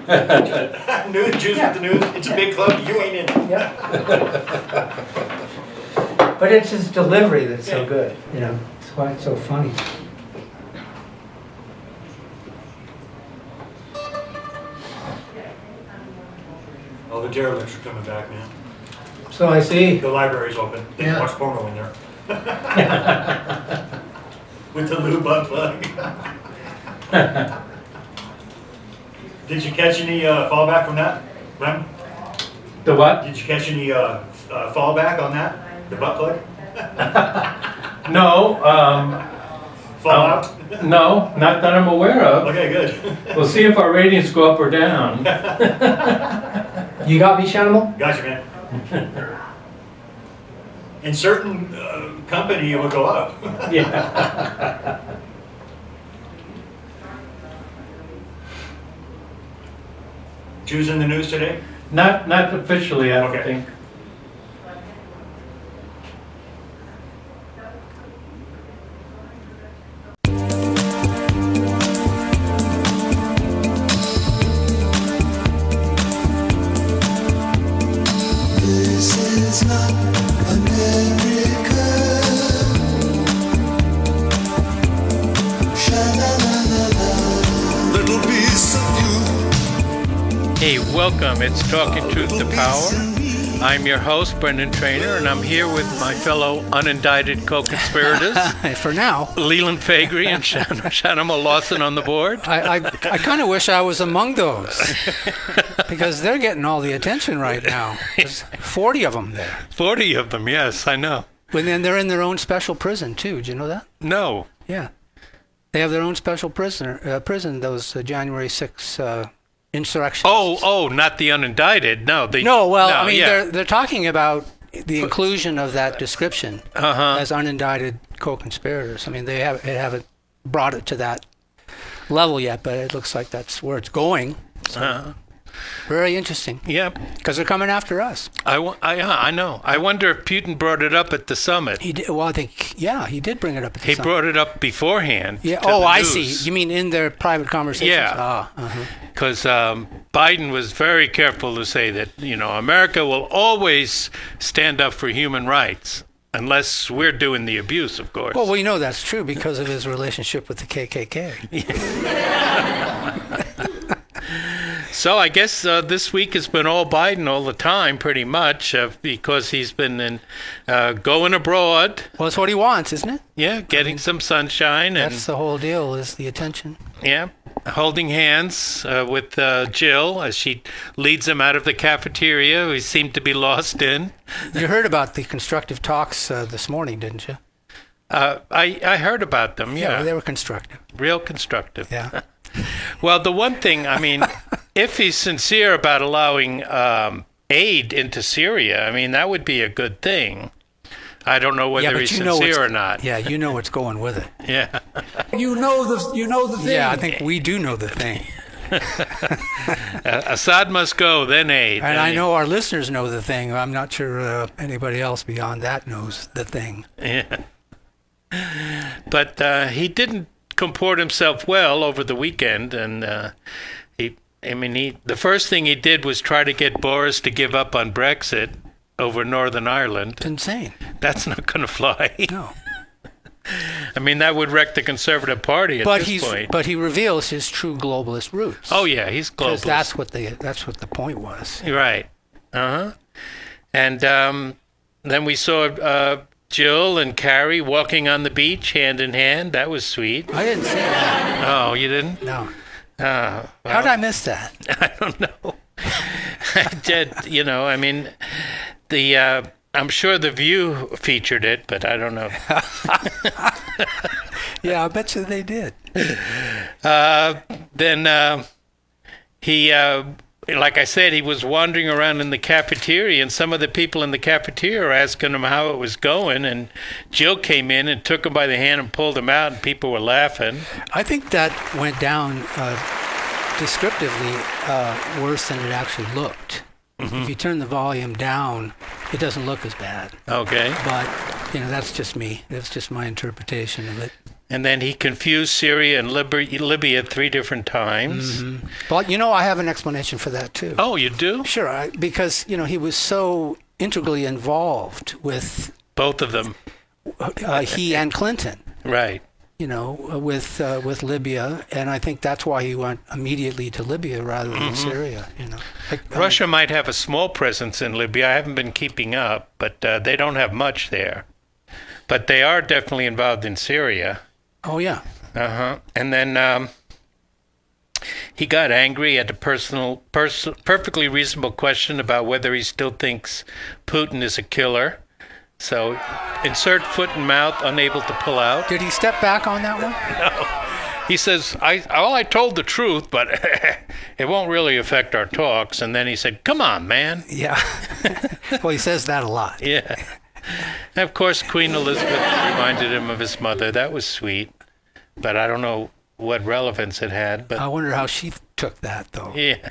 News, Jews with the news. It's a big club. You ain't in it. Yep. But it's his delivery that's so good, you know. That's why it's so funny. Oh, the derelicts are coming back, man. So I see. The library's open. They can watch porno in there. With the lube unplug. Did you catch any fallback from that, Rem? The what? Did you catch any fallback on that? The butt plug? No. Fallout? No, not that I'm aware of. Okay, good. We'll see if our ratings go up or down. You got me, Shanimal? Gotcha, man. In certain company, it will go up. Yeah. Jews in the news today? Not officially, I don't Okay. think. Hey, welcome. It's Talking Truth to Power. I'm your host, Brendan Trainor, and I'm here with my fellow unindicted co-conspirators. For now. Leland Faegre and Shanimal Lawson on the board. I kind of wish I was among those, because they're getting all the attention right now. There's 40 of them there. 40 of them, yes, I know. And then they're in their own special prison, too. Did you know that? No. Yeah. They have their own special prison, those January 6th insurrections. Oh, not the unindicted. No, they're talking about the inclusion of that description as unindicted co-conspirators. I mean, they haven't brought it to that level yet, but it looks like that's where it's going. So, very interesting. Yep. Because they're coming after us. I know. I wonder if Putin brought it up at the summit. He did. Well, I think, he did bring it up at the summit. He brought it up beforehand. Yeah. To the I news. see. You mean in their private conversations? Yeah. Because Biden was very careful to say that, America will always stand up for human rights, unless we're doing the abuse, of course. Well, we know that's true because of his relationship with the KKK. So I guess this week has been all Biden all the time, pretty much, because he's been going abroad. Well, it's what he wants, isn't it? Yeah, getting some sunshine. That's the whole deal, is the attention. Yeah, holding hands with Jill as she leads him out of the cafeteria he seemed to be lost in. You heard about the constructive talks this morning, didn't you? I heard about them, yeah. Yeah, they were constructive. Real constructive. Yeah. Well, the one thing, if he's sincere about allowing aid into Syria, that would be a good thing. I don't know whether he's sincere or not. Yeah, you know what's going with it. Yeah. You know the thing. Yeah, I think we do know the thing. Assad must go, then aid. And I know our listeners know the thing. I'm not sure anybody else beyond that knows the thing. Yeah. But he didn't comport himself well over the weekend, and the first thing he did was try to get Boris to give up on Brexit over Northern Ireland. It's insane. That's not going to fly. No. That would wreck the Conservative Party at this point. But he reveals his true globalist roots. Oh yeah, he's globalist. Because that's what the point was. Right. And then we saw Jill and Carrie walking on the beach hand in hand. That was sweet. I didn't see that. Oh, you didn't? No. Well, How'd I miss that? I don't know. I did, I'm sure The View featured it, but I don't know. Yeah, I bet you they did. Then he, like I said, he was wandering around in the cafeteria, and some of the people in the cafeteria were asking him how it was going, and Jill came in and took him by the hand and pulled him out, and people were laughing. I think that went down descriptively worse than it actually looked. Mm-hmm. If you turn the volume down, it doesn't look as bad. Okay. But, that's just me. That's just my interpretation of it. And then he confused Syria and Libya 3 different times. Mm-hmm. But, I have an explanation for that, too. Oh, you do? Sure, because, he was so integrally involved with... Both of them. He and Clinton. Right. With Libya, and I think that's why he went immediately to Libya rather than Syria. Russia might have a small presence in Libya. I haven't been keeping up, but they don't have much there. But they are definitely involved in Syria. Oh yeah. And then he got angry at a perfectly reasonable question about whether he still thinks Putin is a killer. So, insert foot and mouth, unable to pull out. Did he step back on that one? No. He says, I told the truth, but it won't really affect our talks. And then he said, come on, man. Yeah. Well, he says that a lot. Yeah. And of course, Queen Elizabeth reminded him of his mother. That was sweet. But I don't know what relevance it had. But I wonder how she took that, though. Yeah.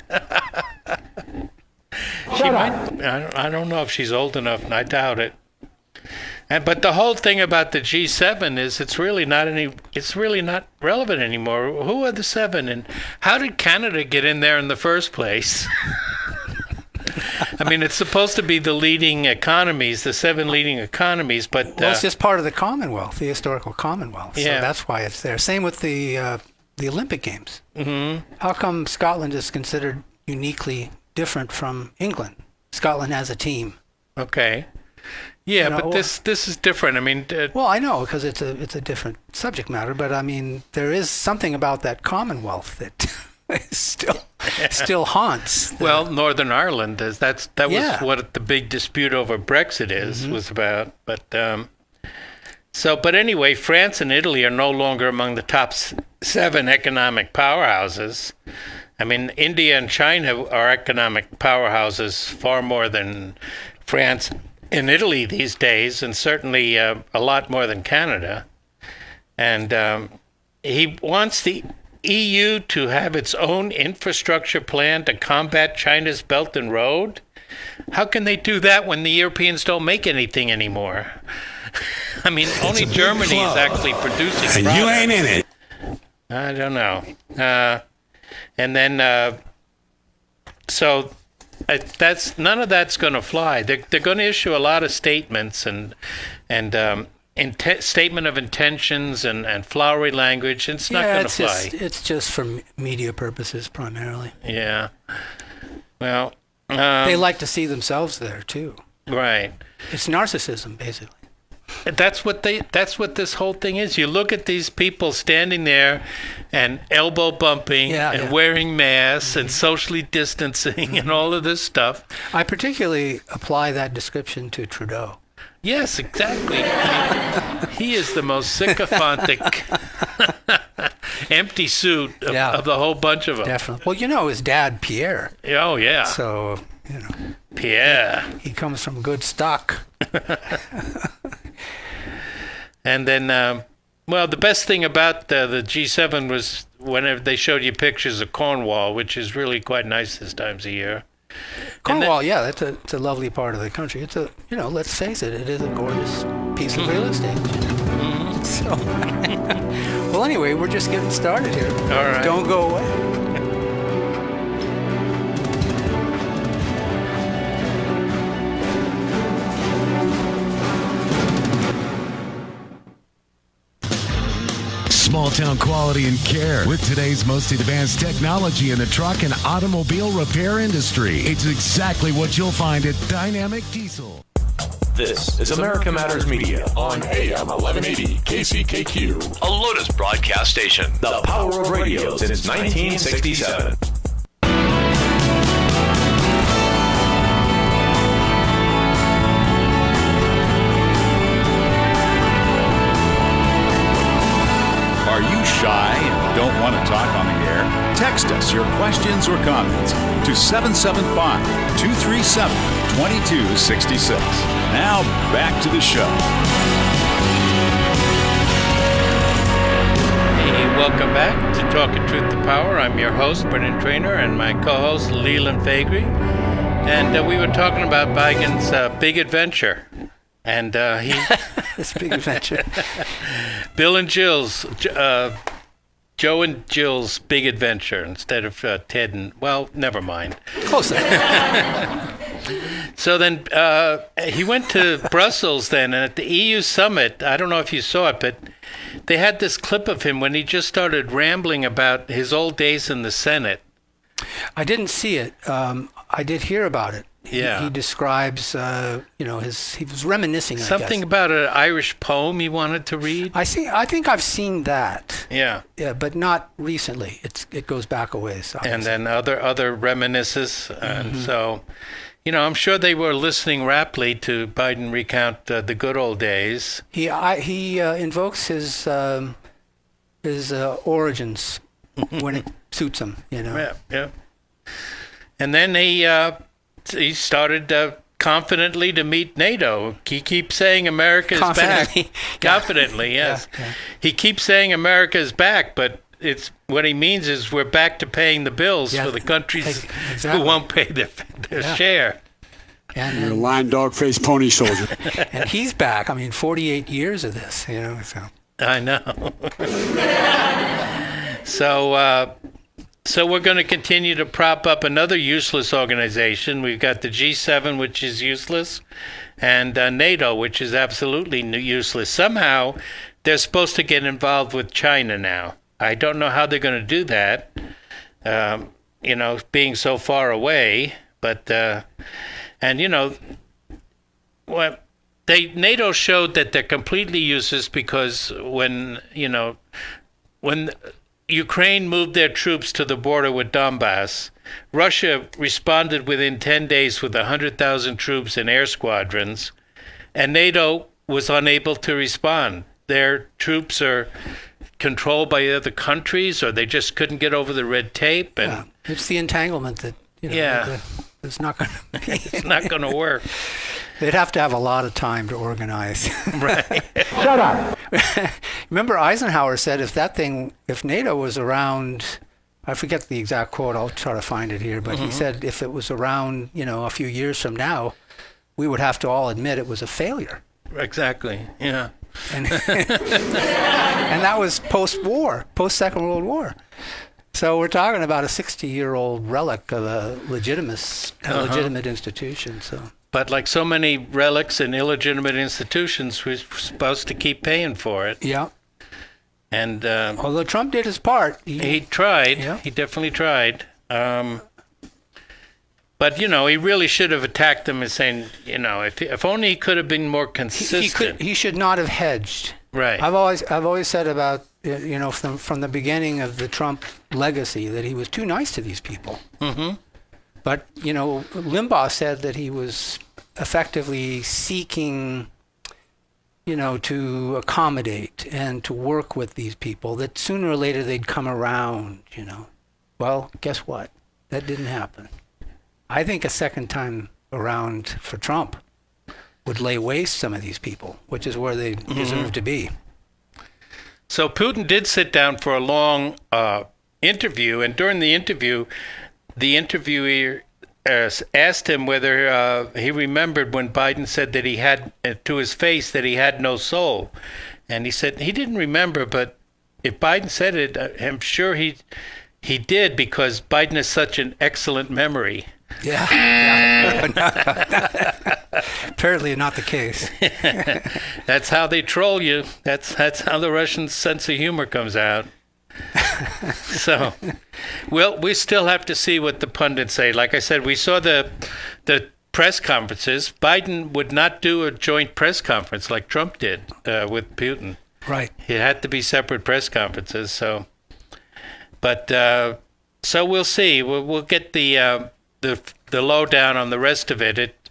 She might. I don't know if she's old enough, and I doubt it. But the whole thing about the G7 is it's really not relevant anymore. Who are the 7, and how did Canada get in there in the first place? I mean, it's supposed to be the leading economies, the 7 leading economies, but well, it's just part of the Commonwealth, the historical Commonwealth. Yeah. So that's why it's there. Same with the Olympic Games. Mm-hmm. How come Scotland is considered uniquely different from England? Scotland has a team. Okay. Yeah, but this is different. I mean, well, I know because it's a different subject matter, but I mean, there is something about that Commonwealth that still haunts. Well, Northern Ireland that was what the big dispute over Brexit was about. But but anyway, France and Italy are no longer among the top 7 economic powerhouses. I mean, India and China are economic powerhouses far more than France in Italy these days, and certainly a lot more than Canada. And he wants the EU to have its own infrastructure plan to combat China's Belt and Road. How can they do that when the Europeans don't make anything anymore? I mean, only Germany is actually producing and products. you ain't in it. I don't know. And then, so... that's none of that's going to fly. They're going to issue a lot of statements and statement of intentions and flowery language. And it's not going to fly. It's just for media purposes primarily. Yeah. Well, they like to see themselves there too. Right. It's narcissism, basically. That's what this whole thing is. You look at these people standing there and elbow bumping and wearing masks and socially distancing and all of this stuff. I particularly apply that description to Trudeau. Yes, exactly. I mean, he is the most sycophantic empty suit of the whole bunch of them. Definitely. Well, his dad, Pierre. Oh, yeah. So, Pierre. He comes from good stock. And then, the best thing about the G7 was whenever they showed you pictures of Cornwall, which is really quite nice this time of year. Cornwall, it's a lovely part of the country. It's let's face it, it is a gorgeous piece of real estate. Mm-hmm. So, well, anyway, we're just getting started here. All right. Don't go away. Small town quality and care with today's most advanced technology in the truck and automobile repair industry. It's exactly what you'll find at Dynamic Diesel. This is America Matters Media on AM 1180 KCKQ, a Lotus broadcast station. the power of radio since 1967. Are you shy and don't want to talk on the air? Text us your questions or comments to 775-237-2266. Now back to the show. Hey, welcome back to Talking Truth to Power. I'm your host, Brennan Trainor, and my co-host, Leland Faegre. And we were talking about Biden's big adventure. And he, This big adventure. Bill and Jill's, Joe and Jill's Big Adventure instead of Ted and, well, never mind. Close enough. So then he went to Brussels then, and at the EU summit, I don't know if you saw it, but they had this clip of him when he just started rambling about his old days in the Senate. I didn't see it. I did hear about it. Yeah. He describes, he was reminiscing, Something I guess. about an Irish poem he wanted to read. I think I've seen that. Yeah. Yeah, but not recently. It goes back a ways. Obviously. And then other reminiscences. And so, I'm sure they were listening raptly to Biden recount the good old days. He invokes his origins when it suits him. Yeah. And then he started confidently to meet NATO. He keeps saying America is back. Confidently, yes. Yeah. He keeps saying America is back, but it's what he means is we're back to paying the bills for the countries who won't pay their share. You're a lying dog-faced pony soldier. And he's back. 48 years of this, so. I know. So we're going to continue to prop up another useless organization. We've got the G7, which is useless, and NATO, which is absolutely useless. Somehow, they're supposed to get involved with China now. I don't know how they're going to do that, being so far away. But, NATO showed that they're completely useless because when Ukraine moved their troops to the border with Donbass, Russia responded within 10 days with 100,000 troops and air squadrons, and NATO was unable to respond. Their troops are controlled by other countries, or they just couldn't get over the red tape. And it's the entanglement that it's not going to be. It's not going to work. They'd have to have a lot of time to organize. Right. Shut up. Remember, Eisenhower said if NATO was around, I forget the exact quote, I'll try to find it here, but he said if it was around, a few years from now, we would have to all admit it was a failure. Exactly, yeah. And, and that was post-war, post-Second World War. So we're talking about a 60-year-old relic of a legitimate institution, so... But like so many relics and illegitimate institutions, we're supposed to keep paying for it. Yeah. And although Trump did his part, he tried. Yeah. He definitely tried. But he really should have attacked them and saying, if only he could have been more consistent. He should not have hedged. Right. I've always said about from the beginning of the Trump legacy that he was too nice to these people. Mm-hmm. But Limbaugh said that he was effectively seeking, to accommodate and to work with these people, that sooner or later they'd come around, Well, guess what? That didn't happen. I think a second time around for Trump would lay waste some of these people, which is where they deserve to be. So Putin did sit down for a long interview, and during the interview, the interviewer asked him whether he remembered when Biden said that he had, to his face, that he had no soul. And he said he didn't remember, but if Biden said it, I'm sure he did, because Biden has such an excellent memory. Yeah. Apparently not the case. That's how they troll you. That's how the Russians' sense of humor comes out. So, well, we still have to see what the pundits say. Like I said, we saw the press conferences. Biden would not do a joint press conference like Trump did with Putin. Right. It had to be separate press conferences. So, but so we'll see. We'll get the lowdown on the rest of it.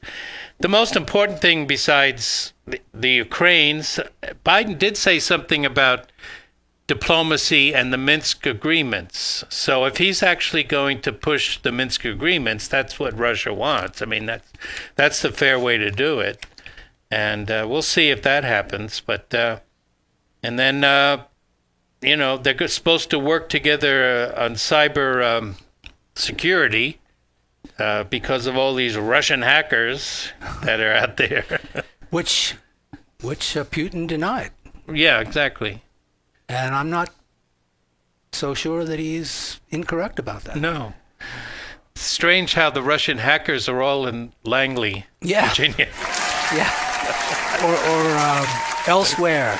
The most important thing besides the Ukrainians, Biden did say something about diplomacy and the Minsk agreements. So if he's actually going to push the Minsk agreements, that's what Russia wants. I mean, that's the fair way to do it. And we'll see if that happens. But and then, they're supposed to work together on cyber security because of all these Russian hackers that are out there. Which which Putin denied. Yeah, exactly. And I'm not so sure that he's incorrect about that. No. Strange how the Russian hackers are all in Langley, Virginia. Yeah. or elsewhere.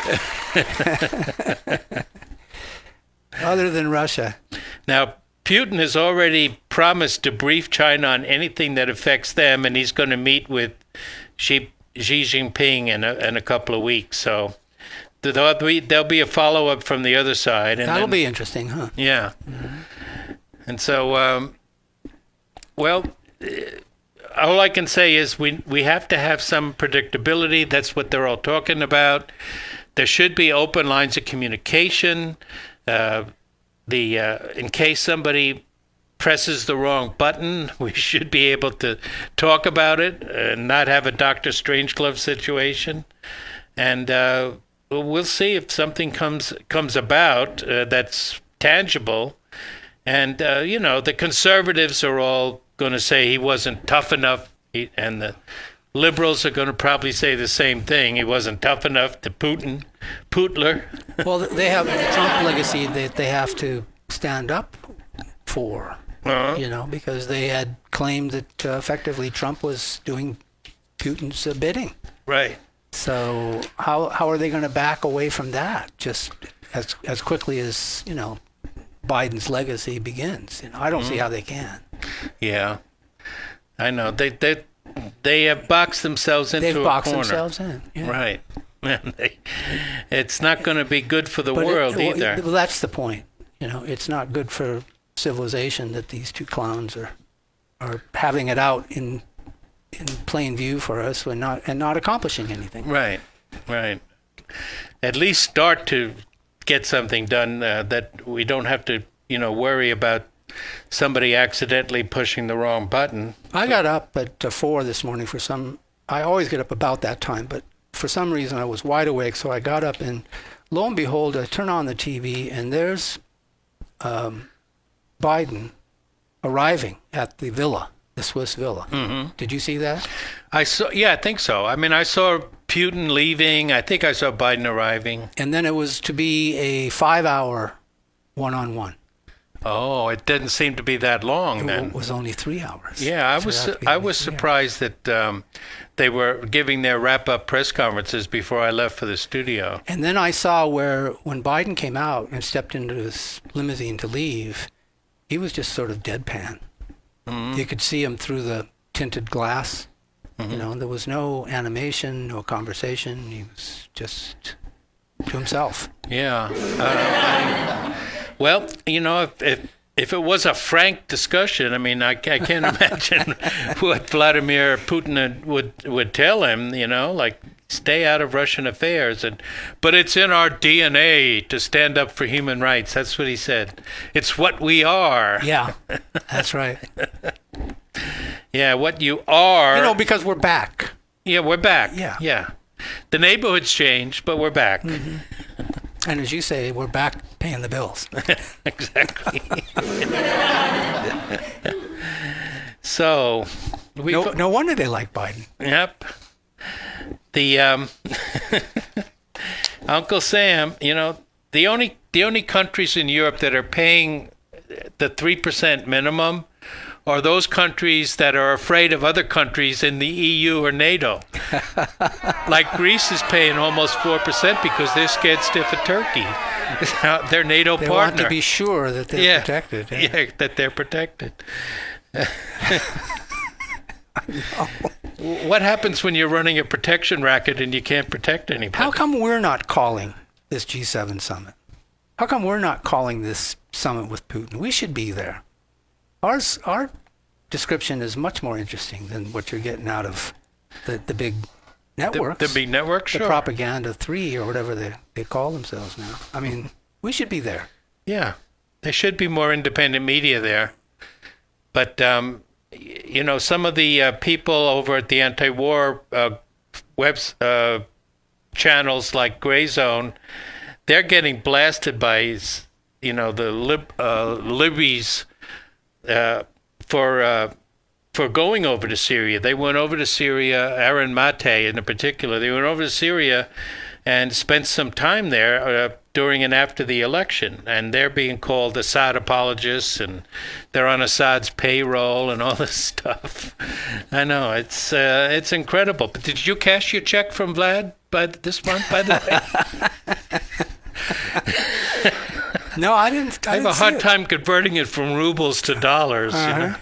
Other than Russia. Now, Putin has already promised to brief China on anything that affects them, and he's going to meet with Xi Jinping in a couple of weeks. So there'll be a follow-up from the other side. And that'll be interesting, huh? Yeah. Mm-hmm. And so, all I can say is we have to have some predictability. That's what they're all talking about. There should be open lines of communication. In case somebody presses the wrong button, we should be able to talk about it and not have a Dr. Strangelove situation. And we'll see if something comes about that's tangible. And, the conservatives are all going to say he wasn't tough enough, and the liberals are going to probably say the same thing. He wasn't tough enough to Putler. Well, they have the Trump legacy that they have to stand up for, because they had claimed that effectively Trump was doing Putin's bidding. Right. So how are they going to back away from that just as quickly as, Biden's legacy begins? I don't see how they can. Yeah, I know. They have boxed themselves into a corner. They've boxed themselves in. Yeah. Right. It's not going to be good for the world either. Well, that's the point. It's not good for civilization that these two clowns are having it out in plain view for us and not accomplishing anything. Right. At least start to get something done that we don't have to, worry about somebody accidentally pushing the wrong button. I got up at 4 this morning I always get up about that time, but for some reason I was wide awake, so I got up and lo and behold, I turn on the TV and there's Biden arriving at the villa, the Swiss villa. Mm-hmm. Did you see that? I think so. I mean, I saw Putin leaving. I think I saw Biden arriving. And then it was to be a 5-hour one-on-one. Oh, it didn't seem to be that long then. It was only 3 hours. Yeah, I was surprised that they were giving their wrap-up press conferences before I left for the studio. And then I saw when Biden came out and stepped into his limousine to leave, he was just sort of deadpan. Mm-hmm. You could see him through the tinted glass. Mm-hmm. There was no animation, no conversation. He was just to himself. Yeah. Well, if it was a frank discussion, I mean, I can't imagine what Vladimir Putin would tell him, like stay out of Russian affairs. But it's in our DNA to stand up for human rights. That's what he said. It's what we are. Yeah, that's right. Yeah, what you are. Because we're back. Yeah, we're back. Yeah. The neighborhood's changed, but we're back. Mm-hmm. And as you say, we're back paying the bills. Exactly. So, no wonder they like Biden. Yep. The Uncle Sam, the only countries in Europe that are paying the 3% minimum are those countries that are afraid of other countries in the EU or NATO. Like Greece is paying almost 4% because they're scared stiff of Turkey. Their NATO they partner. Want to be sure that they're protected. Yeah, that they're protected. What happens when you're running a protection racket and you can't protect anybody? How come we're not calling this G7 summit? How come we're not calling this summit with Putin? We should be there. Our description is much more interesting than what you're getting out of the big networks. The big networks, sure. The Propaganda 3 or whatever they call themselves now. I mean, we should be there. Yeah, there should be more independent media there. But, some of the people over at the anti-war web channels like Gray Zone, they're getting blasted by, the libbies for for going over to Syria. They went over to Syria, Aaron Mate in particular, they went over to Syria and spent some time there during and after the election. And they're being called Assad apologists, and they're on Assad's payroll and all this stuff. I know, it's incredible. But did you cash your check from Vlad this month, by the way? No, I didn't. I have a hard time converting it from rubles to dollars. You know?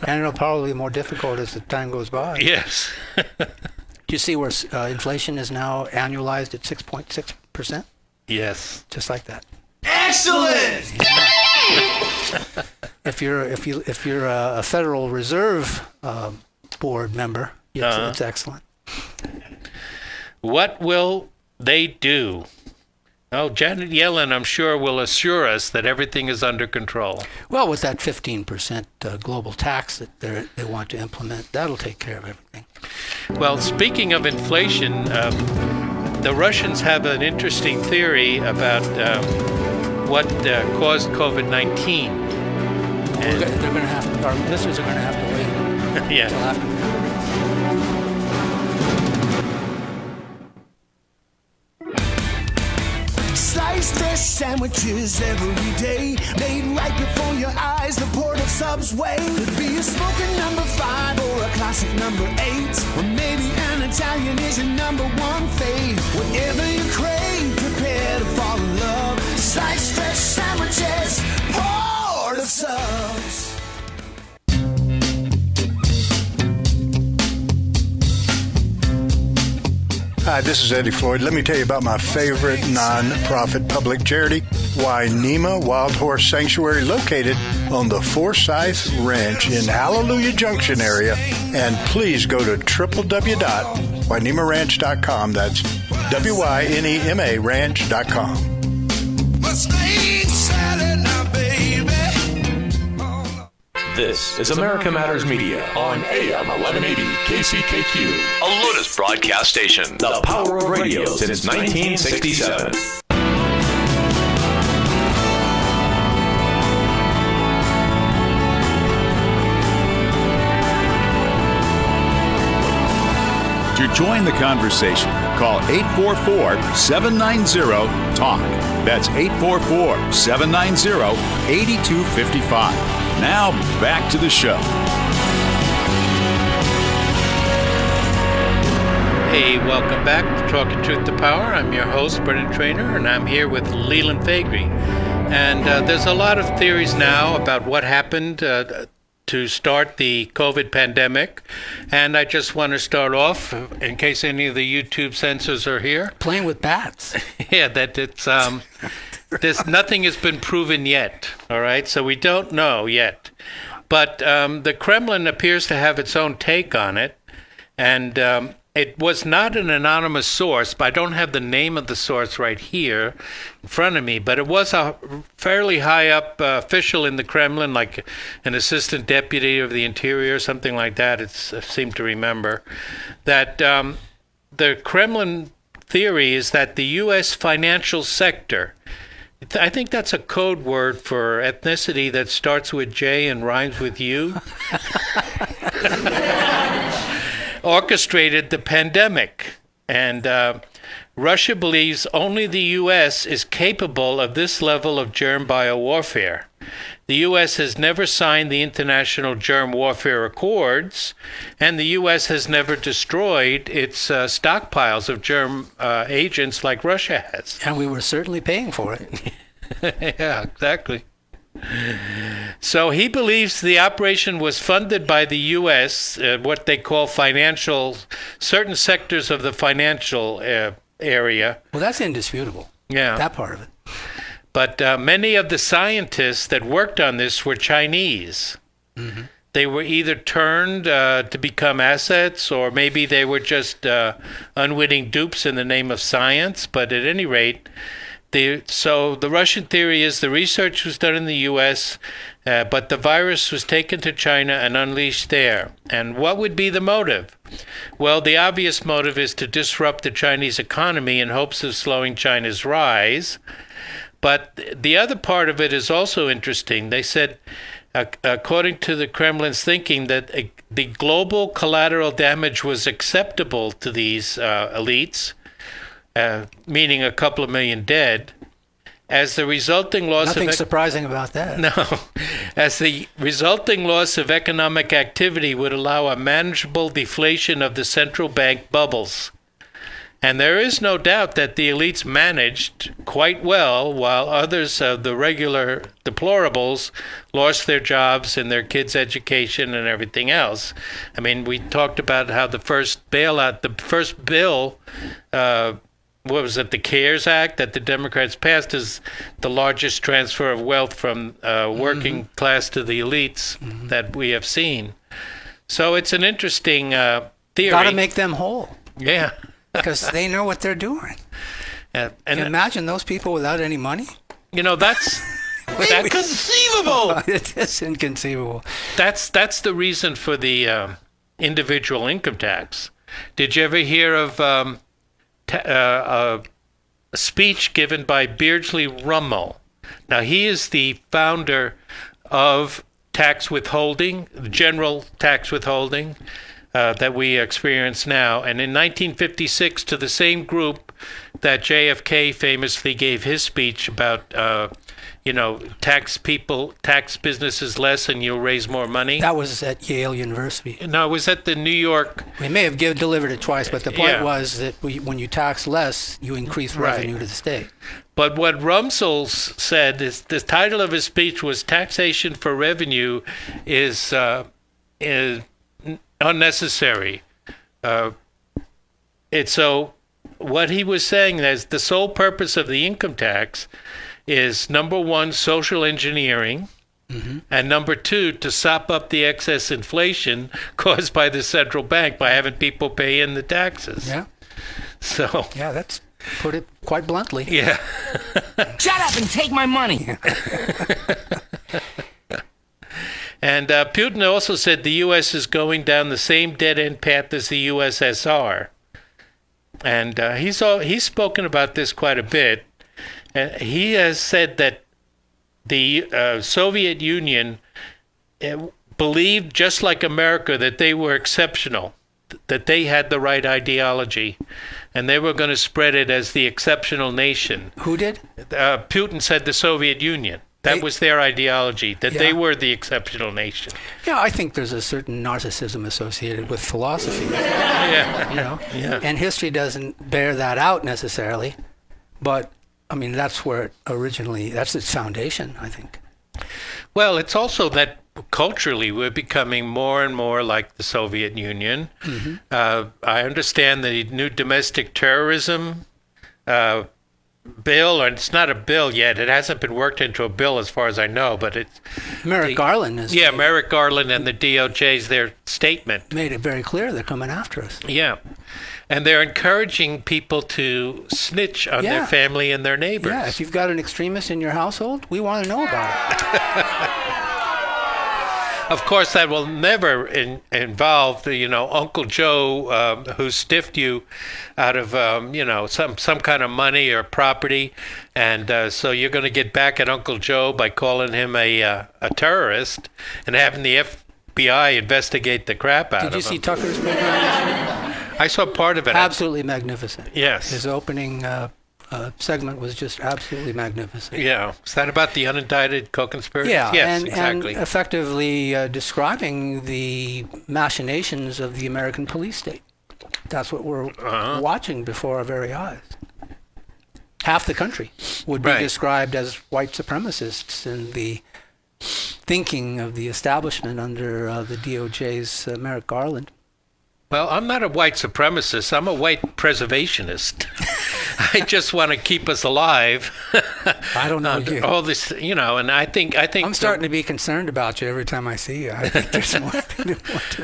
And it'll probably be more difficult as the time goes by. Yes. Do you see where inflation is now annualized at 6.6%? Yes. Just like that. Excellent. If you're a Federal Reserve Board member, it's excellent. What will they do? Oh, Janet Yellen, I'm sure, will assure us that everything is under control. Well, with that 15% global tax that they want to implement, that'll take care of everything. Well, speaking of inflation, the Russians have an interesting theory about what caused COVID-19. They're going to have to, our listeners are going to have to wait Yeah. until after. Sliced fresh sandwiches every day, made right before your eyes. The port of Subway could be a smoking number 5 or a classic number 8, or maybe an Italian is your number 1 fave. Whatever you crave, prepare to fall in love. Sliced fresh sandwiches, port of Subs. Hi, this is Eddie Floyd. Let me tell you about my favorite non-profit public charity, Wainema Wild Horse Sanctuary, located on the Forsythe Ranch in Hallelujah Junction area. And please go to www.wainemaranch.com. That's WYNEMA ranch.com. This is America Matters Media on AM 1180 KCKQ. A Lotus broadcast station. The power of radio since 1967. To join the conversation, call 844-790-TALK. That's 844-790-8255. Now, back to the show. Hey, welcome back to Talking Truth to Power. I'm your host, Brendan Trainor, and I'm here with Leland Faegre. And there's a lot of theories now about what happened to start the COVID pandemic. And I just want to start off, in case any of the YouTube censors are here. Playing with bats. Yeah, that it's nothing has been proven yet. All right, so we don't know yet. But the Kremlin appears to have its own take on it, and it was not an anonymous source, but I don't have the name of the source right here in front of me, but it was a fairly high-up official in the Kremlin, like an assistant deputy of the interior, something like that, I seem to remember, that the Kremlin theory is that the U.S. financial sector, I think that's a code word for ethnicity that starts with J and rhymes with U, orchestrated the pandemic. And Russia believes only the U.S. is capable of this level of germ biowarfare. The U.S. has never signed the International Germ Warfare Accords, and the U.S. has never destroyed its stockpiles of germ agents like Russia has. And we were certainly paying for it. Yeah, exactly. So he believes the operation was funded by the U.S., what they call certain sectors of the financial area. Well, that's indisputable. Yeah. That part of it. But many of the scientists that worked on this were Chinese. Mm-hmm. They were either turned to become assets, or maybe they were just unwitting dupes in the name of science. But at any rate, so the Russian theory is the research was done in the U.S., but the virus was taken to China and unleashed there. And what would be the motive? Well, the obvious motive is to disrupt the Chinese economy in hopes of slowing China's rise. But the other part of it is also interesting. They said according to the Kremlin's thinking, that the global collateral damage was acceptable to these elites, meaning a couple of million dead, as the resulting loss Nothing surprising about that. No. As the resulting loss of economic activity would allow a manageable deflation of the central bank bubbles. And there is no doubt that the elites managed quite well, while others of the regular deplorables lost their jobs and their kids' education and everything else. I mean, we talked about how the first bailout, the first bill, what was it, the CARES Act that the Democrats passed, is the largest transfer of wealth from working class to the elites that we have seen. So it's an interesting theory. Got to make them whole. Yeah. Because they know what they're doing. And can you imagine those people without any money? You know, that's inconceivable. It is inconceivable. That's the reason for the individual income tax. Did you ever hear of a speech given by Beardsley Rummel? Now, he is the founder of tax withholding, general tax withholding, that we experience now. And in 1956, to the same group that JFK famously gave his speech about, tax businesses less and you'll raise more money. That was at Yale University. No, it was at the New York. We may have delivered it twice, but the point was that when you tax less, you increase revenue to the state. But what Rumsfeld said is the title of his speech was "Taxation for Revenue is unnecessary." So what he was saying is the sole purpose of the income tax is, number one, social engineering, and number two, to sop up the excess inflation caused by the central bank by having people pay in the taxes. Yeah. So. Yeah, that's put it quite bluntly. Yeah. Shut up and take my money. And Putin also said the U.S. is going down the same dead-end path as the USSR. And he's spoken about this quite a bit. He has said that the Soviet Union believed, just like America, that they were exceptional, that they had the right ideology, and they were going to spread it as the exceptional nation. Who did? Putin said the Soviet Union. That was their ideology, that they were the exceptional nation. Yeah, I think there's a certain narcissism associated with philosophy. Yeah. And history doesn't bear that out necessarily. But, I mean, that's where that's its foundation, I think. Well, it's also that culturally we're becoming more and more like the Soviet Union. I understand the new domestic terrorism bill, or it's not a bill yet. It hasn't been worked into a bill as far as I know, but it's... Merrick Garland is... Yeah, Merrick Garland and the DOJ's, their statement. Made it very clear they're coming after us. Yeah. And they're encouraging people to snitch on their family and their neighbors. Yeah, if you've got an extremist in your household, we want to know about it. Of course, that will never involve Uncle Joe who stiffed you out of some kind of money or property, and so you're going to get back at Uncle Joe by calling him a terrorist and having the FBI investigate the crap out of him. Did you see Tucker's program yesterday? I saw part of it. Absolutely magnificent. Yes. His opening segment was just absolutely magnificent. Yeah. Is that about the unindicted co-conspirators? Yeah. Yes, and exactly. And effectively describing the machinations of the American police state. That's what we're watching before our very eyes. Half the country would be described as white supremacists in the thinking of the establishment under the DOJ's Merrick Garland. Well, I'm not a white supremacist. I'm a white preservationist. I just want to keep us alive. I don't know you. All this, and I think I'm starting to be concerned about you every time I see you. I think there's more.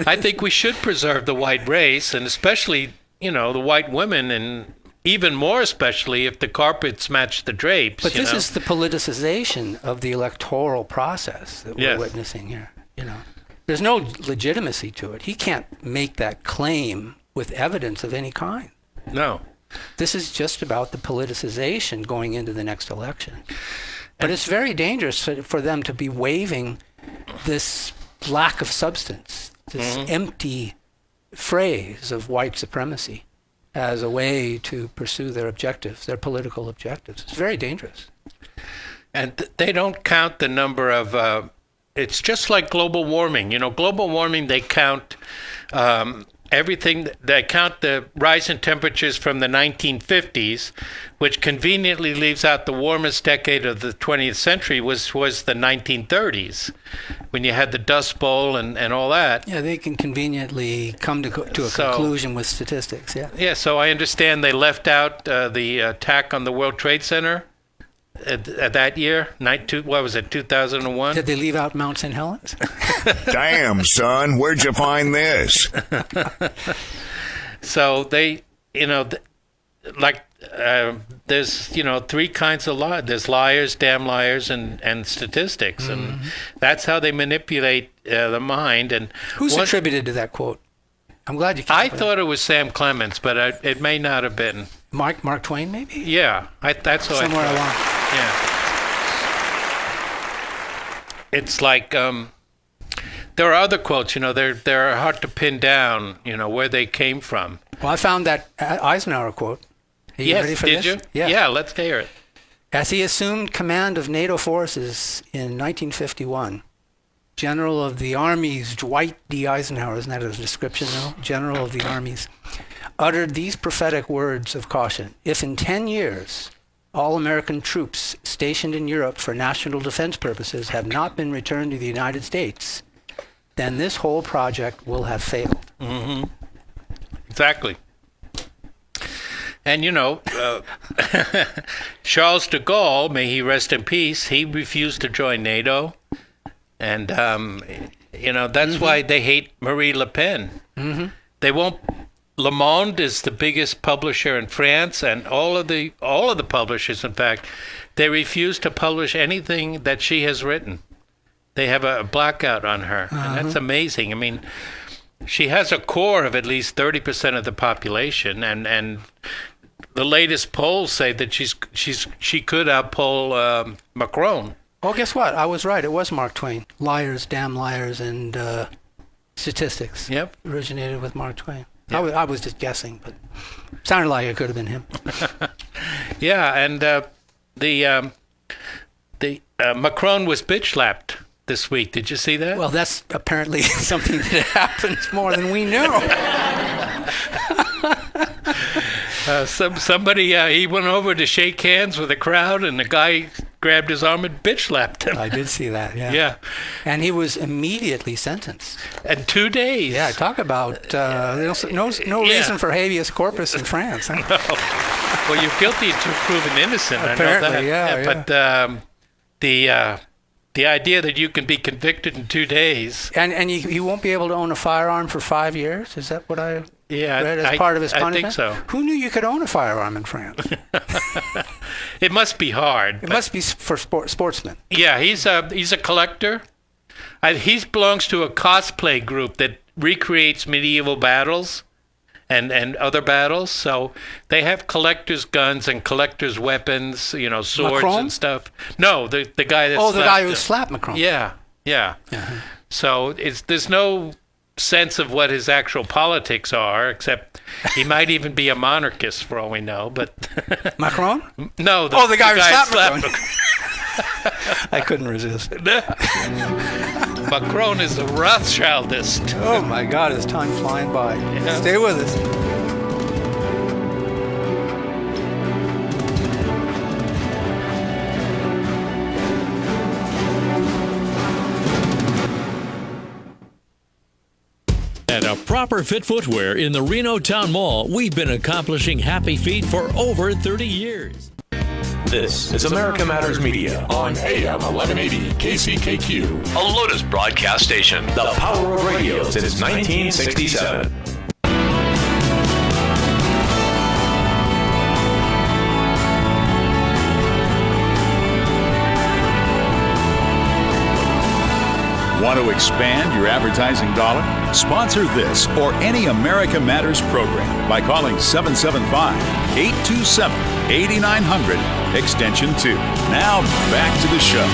I think we should preserve the white race, and especially, the white women, and even more especially if the carpets match the drapes. But this is the politicization of the electoral process that we're witnessing here. There's no legitimacy to it. He can't make that claim with evidence of any kind. No. This is just about the politicization going into the next election. But it's very dangerous for them to be waving this lack of substance, this empty phrase of white supremacy as a way to pursue their objectives, their political objectives. It's very dangerous. And they don't count the number of, it's just like global warming. You know, global warming, they count everything. They count the rise in temperatures from the 1950s, which conveniently leaves out the warmest decade of the 20th century was the 1930s, when you had the Dust Bowl and all that. Yeah, they can conveniently come to a conclusion with statistics, yeah. Yeah, so I understand they left out the attack on the World Trade Center at that year, 2001? Did they leave out Mount St. Helens? Damn, son, where'd you find this? So they, there's, three kinds of lies. There's liars, damn liars, and statistics. And that's how they manipulate the mind. And who's attributed to that quote? I'm glad you came I thought it was Sam Clements, but it may not have been. Mark Twain, maybe? Yeah, that's what somewhere I thought. along. Yeah. It's like there are other quotes, they're hard to pin down, where they came from. Well, I found that Eisenhower quote. Are you ready for this? You? Yeah, let's hear it. As he assumed command of NATO forces in 1951, General of the Armies Dwight D. Eisenhower, isn't that a description though? General of the Armies, uttered these prophetic words of caution. If in 10 years all American troops stationed in Europe for national defense purposes have not been returned to the United States, then this whole project will have failed. Mm-hmm. Exactly. And, Charles de Gaulle, may he rest in peace, he refused to join NATO. And, that's why they hate Marie Le Pen. Mm-hmm. They won't. Le Monde is the biggest publisher in France, and all of the publishers, in fact, they refuse to publish anything that she has written. They have a blackout on her, and that's amazing. I mean, she has a core of at least 30% of the population, and the latest polls say that she could outpoll Macron. Well, guess what? I was right. It was Mark Twain. Liars, damn liars, and statistics. Yep, originated with Mark Twain. Yep. I was just guessing, but sounded like it could have been him. Yeah, and the Macron was bitch slapped this week. Did you see that? Well, that's apparently something that happens more than we know. Somebody he went over to shake hands with a crowd, and the guy grabbed his arm and bitch slapped him. I did see that. Yeah. Yeah. And he was immediately sentenced. In 2 days. Yeah. Talk about no reason for habeas corpus in France. Huh? No. Well, you're guilty until proven innocent. Apparently, I know that. Yeah. But the idea that you can be convicted in 2 days. And you won't be able to own a firearm for 5 years? Is that what I read as part of his punishment? I think so. Who knew you could own a firearm in France? It must be hard. It must be for sportsmen. Yeah, he's a collector. He belongs to a cosplay group that recreates medieval battles and other battles. So they have collector's guns and collector's weapons, swords Macron? and stuff. No, the guy that the guy who slapped Macron. Yeah. Uh-huh. So there's no sense of what his actual politics are, except he might even be a monarchist for all we know. But Macron? No. The guy who slapped Macron. I couldn't resist. Macron is the Rothschildist. Oh my God, is time flying by. Yeah. Stay with us. At a Proper Fit Footwear in the Reno Town Mall, we've been accomplishing happy feet for over 30 years. This is America Matters Media on AM 1180 KCKQ. A Lotus broadcast station. The power of radio since 1967. Want to expand your advertising dollar? Sponsor this or any America Matters program by calling 775-827-8900, extension 2. Now, back to the show.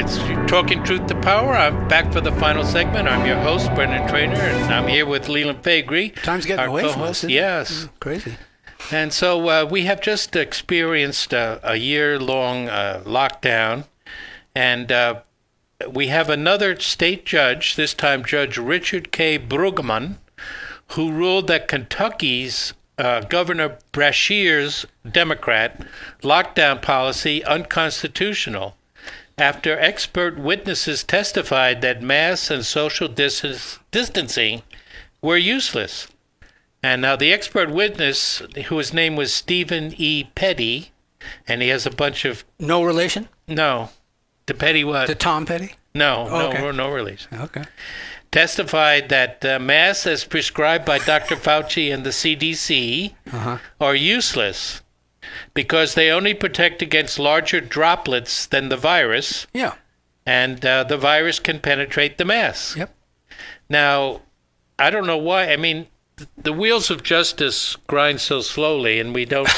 It's Talking Truth to Power. I'm back for the final segment. I'm your host, Brendan Trainor, and I'm here with Leland Faegre. Time's getting away from us. Yes. Crazy. And so we have just experienced a year-long lockdown, and we have another state judge, this time Judge Richard K. Brueggemann, who ruled that Kentucky's Governor Brashear's Democrat lockdown policy unconstitutional after expert witnesses testified that masks and social distancing were useless. And now the expert witness, whose name was Stephen E. Petty, and he has a bunch of... No relation? No. To Petty what? To Tom Petty? No, okay. no relation. Okay. Testified that masks as prescribed by Dr. Fauci and the CDC are useless because they only protect against larger droplets than the virus. Yeah. And the virus can penetrate the mask. Yep. Now, I don't know why. I mean, the wheels of justice grind so slowly, and we don't...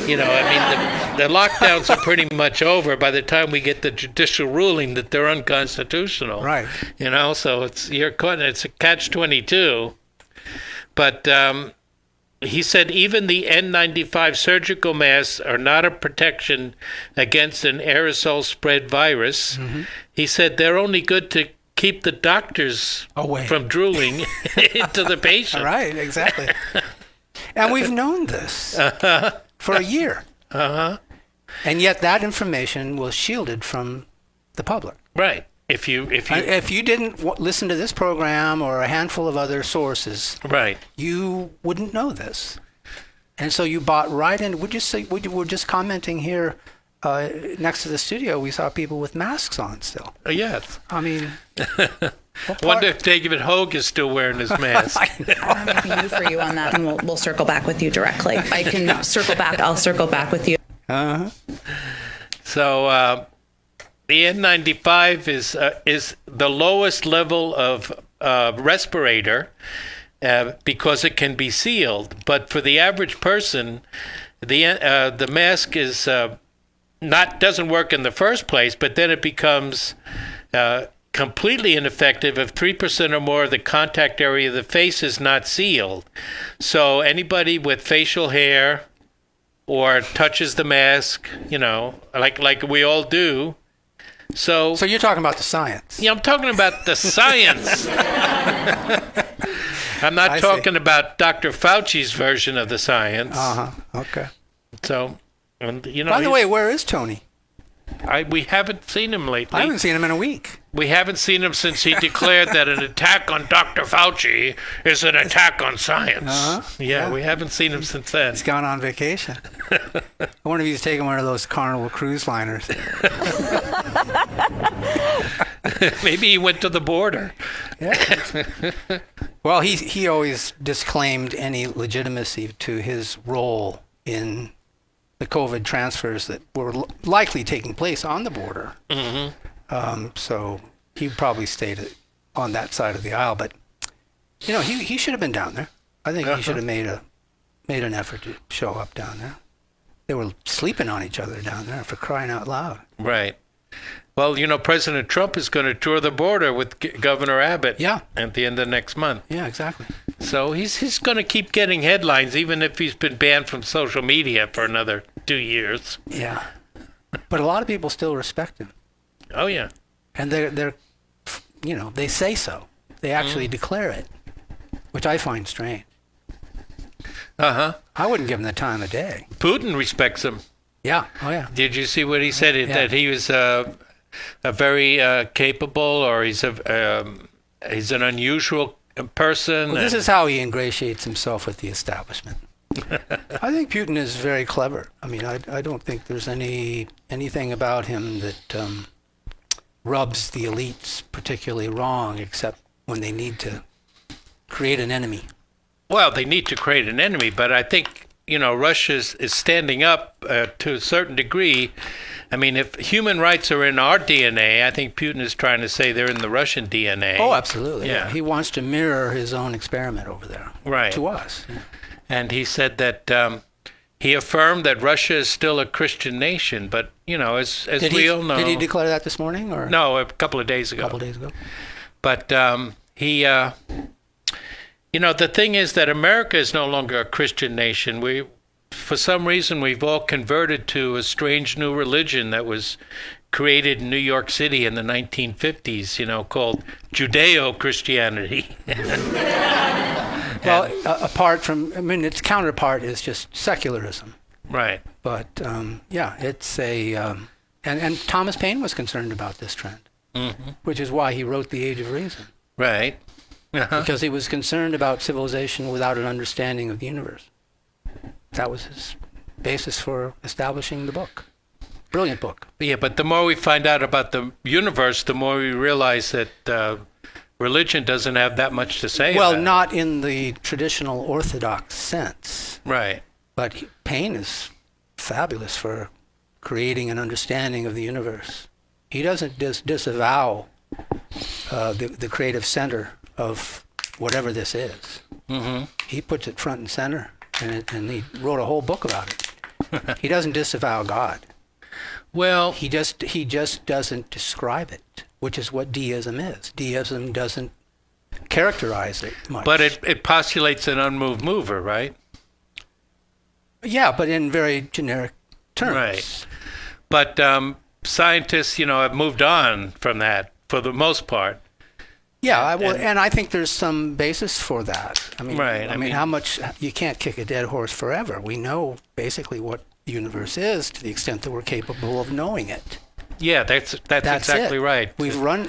the lockdowns are pretty much over by the time we get the judicial ruling that they're unconstitutional. Right. So it's a catch-22. But he said even the N95 surgical masks are not a protection against an aerosol spread virus. Mm-hmm. He said they're only good to keep the doctors away from drooling into the patient. Right, exactly. And we've known this. For a year. And yet that information was shielded from the public. Right. If you didn't listen to this program or a handful of other sources, right, you wouldn't know this. And so you bought right in. We're just commenting here next to the studio, we saw people with masks on still. Yes. I mean... Wonder if David Hogue is still wearing his mask. I have a view for you on that, and we'll circle back with you directly. I can circle back. I'll circle back with you. So the N95 is the lowest level of respirator because it can be sealed. But for the average person, the mask is doesn't work in the first place, but then it becomes completely ineffective if 3% or more of the contact area of the face is not sealed. So anybody with facial hair or touches the mask, like we all do. So you're talking about the science. Yeah, I'm talking about the science. I'm not talking about Dr. Fauci's version of the science. Okay. So, by the way, where is Tony? We haven't seen him lately. I haven't seen him in a week. We haven't seen him since he declared that an attack on Dr. Fauci is an attack on science. Yeah, we haven't seen him since then. He's gone on vacation. I wonder if he's taking one of those Carnival cruise liners. Maybe he went to the border. Yeah. Well, he always disclaimed any legitimacy to his role in the COVID transfers that were likely taking place on the border. Mm-hmm. So he probably stayed on that side of the aisle. But, he should have been down there. I think he should have made an effort to show up down there. They were sleeping on each other down there, for crying out loud. Right. Well, President Trump is going to tour the border with Governor Abbott at the end of next month. Yeah, exactly. So he's going to keep getting headlines, even if he's been banned from social media for another 2 years. Yeah. But a lot of people still respect him. Oh, yeah. And they're they say so. They actually declare it, which I find strange. I wouldn't give him the time of day. Putin respects him. Yeah. Oh, yeah. Did you see what he said? That he was a very capable, or he's an unusual person. Well, this is how he ingratiates himself with the establishment. I think Putin is very clever. I mean, I don't think there's anything about him that rubs the elites particularly wrong, except when they need to create an enemy. Well, they need to create an enemy, but I think, Russia is standing up to a certain degree. I mean, if human rights are in our DNA, I think Putin is trying to say they're in the Russian DNA. Oh, absolutely. Yeah. He wants to mirror his own experiment over there. Right. To us. Yeah. And he said that He affirmed that Russia is still a Christian nation, but, as we all know... Did he declare that this morning? Or? No, a couple of days ago. But he... the thing is that America is no longer a Christian nation. For some reason, we've all converted to a strange new religion that was created in New York City in the 1950s, called Judeo-Christianity. Well, apart from, its counterpart is just secularism. Right. But, it's a... and Thomas Paine was concerned about this trend, which is why he wrote The Age of Reason. Right. Because he was concerned about civilization without an understanding of the universe. That was his basis for establishing the book. Brilliant book. Yeah, but the more we find out about the universe, the more we realize that religion doesn't have that much to say well, about not in the traditional Orthodox sense. Right. But Paine is fabulous for creating an understanding of the universe. He doesn't disavow the creative center of whatever this is. Mm-hmm. He puts it front and center, and he wrote a whole book about it. He doesn't disavow God. Well, he just doesn't describe it, which is what deism is. Deism doesn't characterize it much. But it postulates an unmoved mover, right? Yeah, but in very generic terms. Right. But scientists, have moved on from that for the most part. Yeah, and I think there's some basis for that. Right. I mean, how much you can't kick a dead horse forever. We know basically what the universe is to the extent that we're capable of knowing it. Yeah, that's exactly right. We've run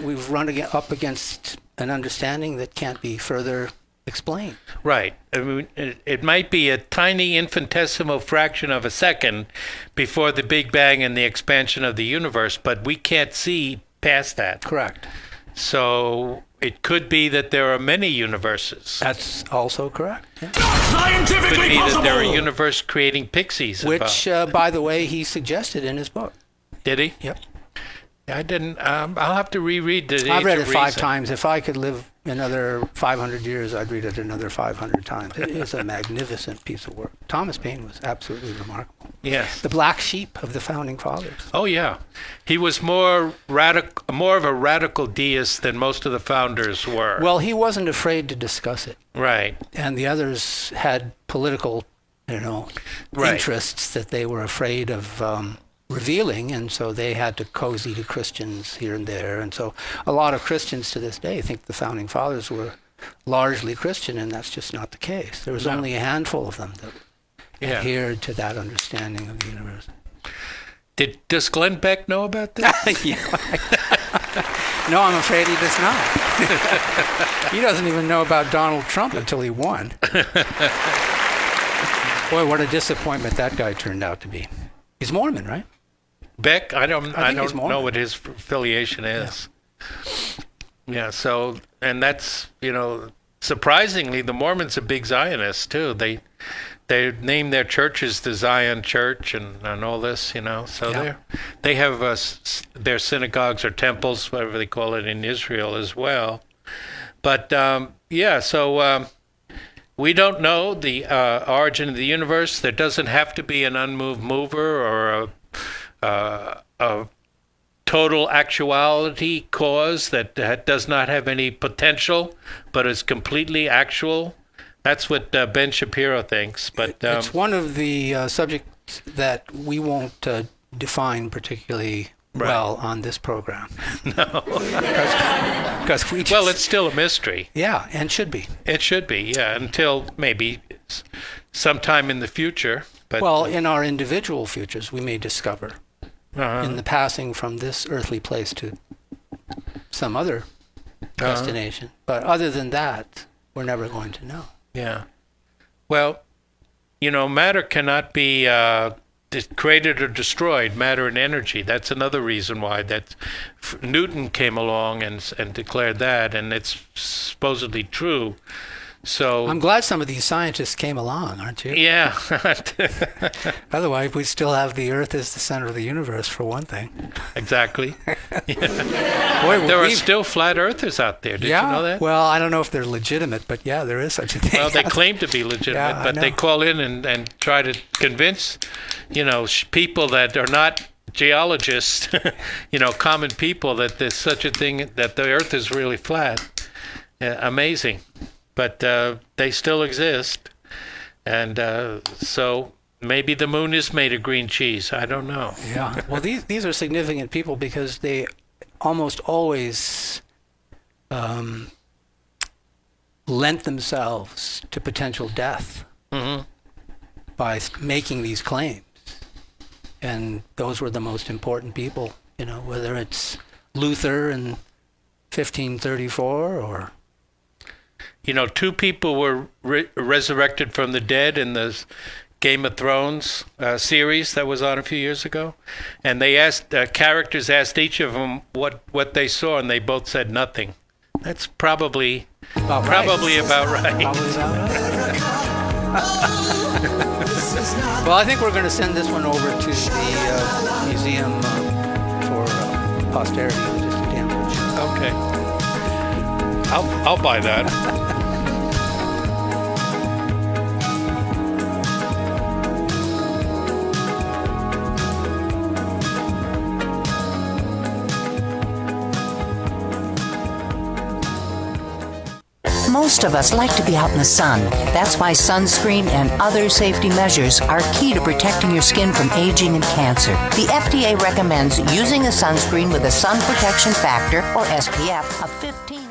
up against an understanding that can't be further explained. Right. I mean, it might be a tiny infinitesimal fraction of a second before the Big Bang and the expansion of the universe, but we can't see past that. Correct. So it could be that there are many universes. That's also correct. Yeah. It could be that there are universe creating pixies. Which, by the way, he suggested in his book. Did he? Yep. I didn't. I'll have to reread the. I've read it 5 times. If I could live another 500 years, I'd read it another 500 times. It is a magnificent piece of work. Thomas Paine was absolutely remarkable. Yes. The black sheep of the founding fathers. Oh yeah, he was more of a radical deist than most of the founders were. Well, he wasn't afraid to discuss it. Right. And the others had political, interests that they were afraid of revealing, and so they had to cozy to Christians here and there. And so a lot of Christians to this day think the founding fathers were largely Christian, and that's just not the case. There was only a handful of them that adhered to that understanding of the universe. Does Glenn Beck know about this? No, I'm afraid he does not. He doesn't even know about Donald Trump until he won. Boy, what a disappointment that guy turned out to be. He's Mormon, right? Beck, I don't know what his affiliation is. Yeah. So, and that's, surprisingly, the Mormons are big Zionists too. They name their churches the Zion Church and all this, So they have their synagogues or temples, whatever they call it, in Israel as well. But so we don't know the origin of the universe. There doesn't have to be an unmoved mover or a total actuality cause that does not have any potential, but is completely actual. That's what Ben Shapiro thinks. But it's one of the subjects that we won't define particularly well on this program. No. Because we just... Well, it's still a mystery. Yeah, and should be. It should be, until maybe sometime in the future. But, well, in our individual futures, we may discover in the passing from this earthly place to some other destination. But other than that, we're never going to know. Yeah. Well, matter cannot be created or destroyed, matter and energy. That's another reason why Newton came along and declared that, and it's supposedly true. So I'm glad some of these scientists came along, aren't you? yeah. Otherwise, we'd still have the Earth as the center of the universe, for one thing. Exactly. Boy, there are still flat earthers out there. Did you know that? Well, I don't know if they're legitimate, but yeah, there is such a thing. Well, they claim to be legitimate, but they call in and try to convince, people that are not geologists, common people, that there's such a thing, that the Earth is really flat. Amazing. But they still exist. And so maybe the moon is made of green cheese. I don't know. Yeah. Well, these are significant people because they almost always lent themselves to potential death by making these claims. And those were the most important people, whether it's Luther in 1534 or... two people were resurrected from the dead in the Game of Thrones series that was on a few years ago. And they asked, characters asked each of them what they saw, and they both said nothing. That's probably about right. Well, I think we're going to send this one over to the museum for posterity in just a damn bit. Okay. I'll buy that. Most of us like to be out in the sun. That's why sunscreen and other safety measures are key to protecting your skin from aging and cancer. The FDA recommends using a sunscreen with a sun protection factor, or SPF, of 15.